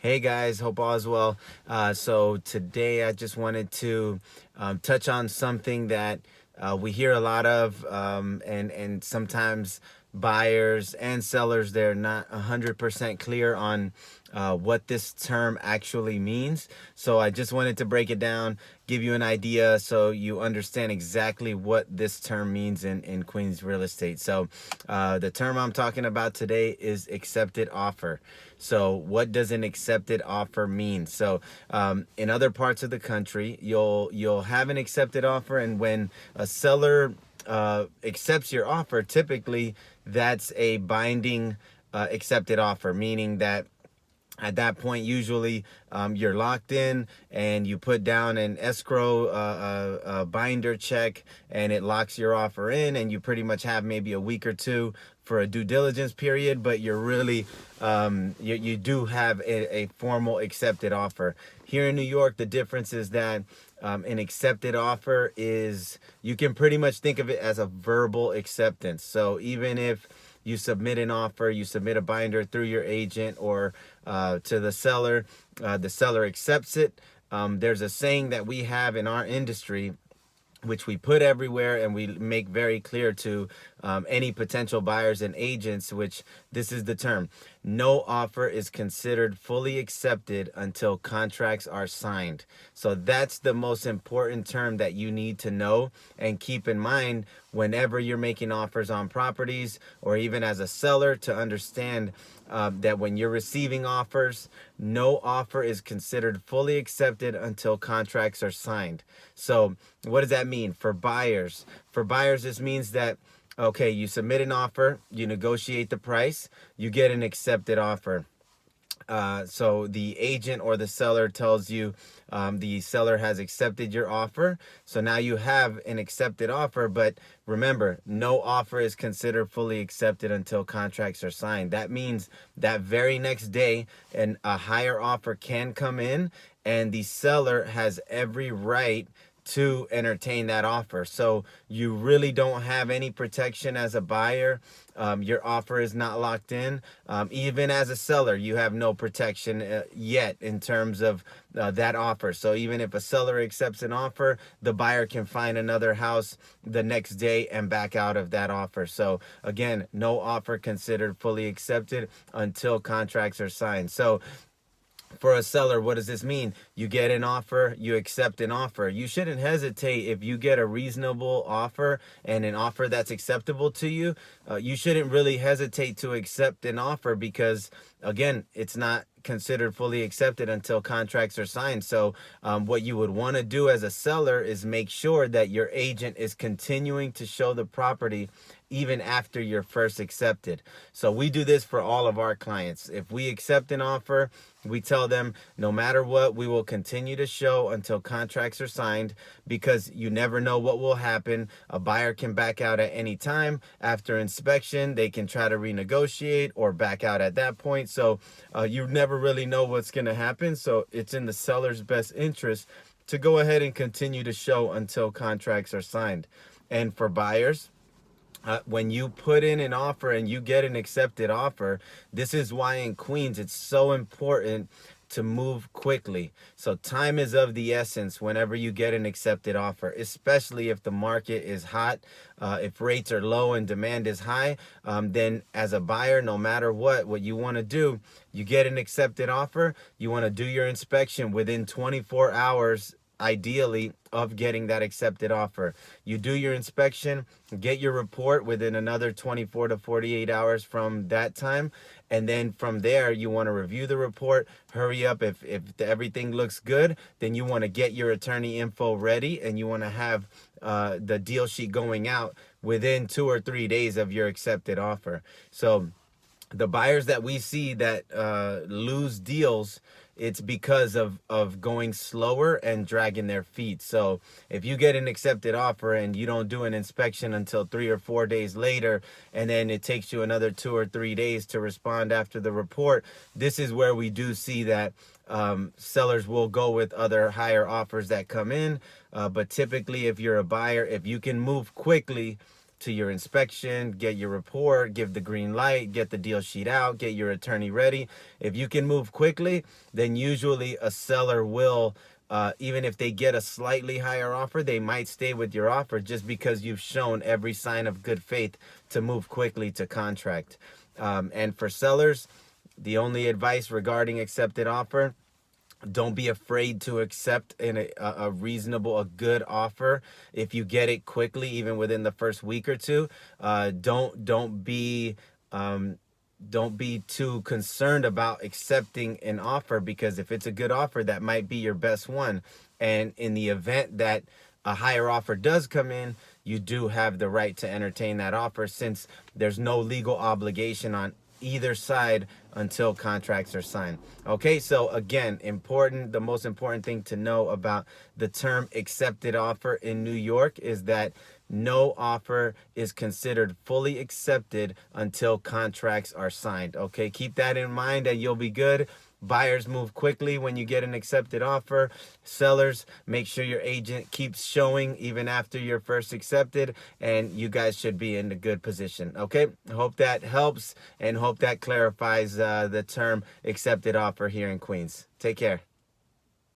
Hey guys, hope all is well. So today I just wanted to touch on something that we hear a lot of, and sometimes buyers and sellers, they're not 100% clear on what this term actually means. So I just wanted to break it down, give you an idea so you understand exactly what this term means in Queens real estate. So the term I'm talking about today is accepted offer. So what does an accepted offer mean? So in other parts of the country, you'll have an accepted offer, and when a seller accepts your offer, typically that's a binding accepted offer, meaning that at that point, usually you're locked in and you put down an escrow binder check, and it locks your offer in, and you pretty much have maybe a week or two for a due diligence period, but you're really, you do have a formal accepted offer. Here in New York, the difference is that an accepted offer is, you can pretty much think of it as a verbal acceptance. So even if you submit an offer, you submit a binder through your agent or to the seller accepts it. There's a saying that we have in our industry, which we put everywhere and we make very clear to any potential buyers and agents, which this is the term: no offer is considered fully accepted until contracts are signed. So that's the most important term that you need to know and keep in mind whenever you're making offers on properties, or even as a seller, to understand that when you're receiving offers, no offer is considered fully accepted until contracts are signed. So what does that mean for buyers? For buyers, this means that, okay, you submit an offer, you negotiate the price, you get an accepted offer. So the agent or the seller tells you the seller has accepted your offer. So now you have an accepted offer, but remember, no offer is considered fully accepted until contracts are signed. That means that very next day, a higher offer can come in, and the seller has every right to entertain that offer. So you really don't have any protection as a buyer. Your offer is not locked in. Even as a seller, you have no protection yet in terms of that offer. So even if a seller accepts an offer, the buyer can find another house the next day and back out of that offer. So again, no offer considered fully accepted until contracts are signed. So for a seller, what does this mean? You get an offer, you accept an offer. You shouldn't hesitate if you get a reasonable offer and an offer that's acceptable to you. You shouldn't really hesitate to accept an offer because, again, it's not considered fully accepted until contracts are signed. So what you would want to do as a seller is make sure that your agent is continuing to show the property even after you're first accepted. So we do this for all of our clients. If we accept an offer, we tell them no matter what, we will continue to show until contracts are signed, because you never know what will happen. A buyer can back out at any time. After inspection, they can try to renegotiate or back out at that point. So you never really know what's going to happen. So it's in the seller's best interest to go ahead and continue to show until contracts are signed. And for buyers, when you put in an offer and you get an accepted offer, this is why in Queens it's so important to move quickly. So time is of the essence whenever you get an accepted offer, especially if the market is hot. If rates are low and demand is high, then as a buyer, no matter what you want to do, you get an accepted offer, you want to do your inspection within 24 hours ideally of getting that accepted offer. You do your inspection, get your report within another 24 to 48 hours from that time, and then from there you want to review the report, hurry up. If everything looks good, then you want to get your attorney info ready, and you want to have the deal sheet going out within 2 or 3 days of your accepted offer. So the buyers that we see that lose deals, it's because of going slower and dragging their feet. So if you get an accepted offer and you don't do an inspection until 3 or 4 days later, and then it takes you another 2 or 3 days to respond after the report, this is where we do see that sellers will go with other higher offers that come in. But typically, if you're a buyer, if you can move quickly, to your inspection, get your report, give the green light, get the deal sheet out, get your attorney ready. If you can move quickly, then usually a seller will, even if they get a slightly higher offer, they might stay with your offer just because you've shown every sign of good faith to move quickly to contract. And for sellers, the only advice regarding accepted offer, don't be afraid to accept a reasonable, a good offer if you get it quickly, even within the first week or two. Don't be too concerned about accepting an offer, because if it's a good offer, that might be your best one. And in the event that a higher offer does come in, you do have the right to entertain that offer, since there's no legal obligation on either side until contracts are signed. Okay, so again, the most important thing to know about the term accepted offer in New York is that no offer is considered fully accepted until contracts are signed. Okay, keep that in mind and you'll be good. Buyers move quickly when you get an accepted offer. Sellers, make sure your agent keeps showing even after you're first accepted, and you guys should be in a good position. Okay, I hope that helps and hope that clarifies the term accepted offer here in Queens. Take care.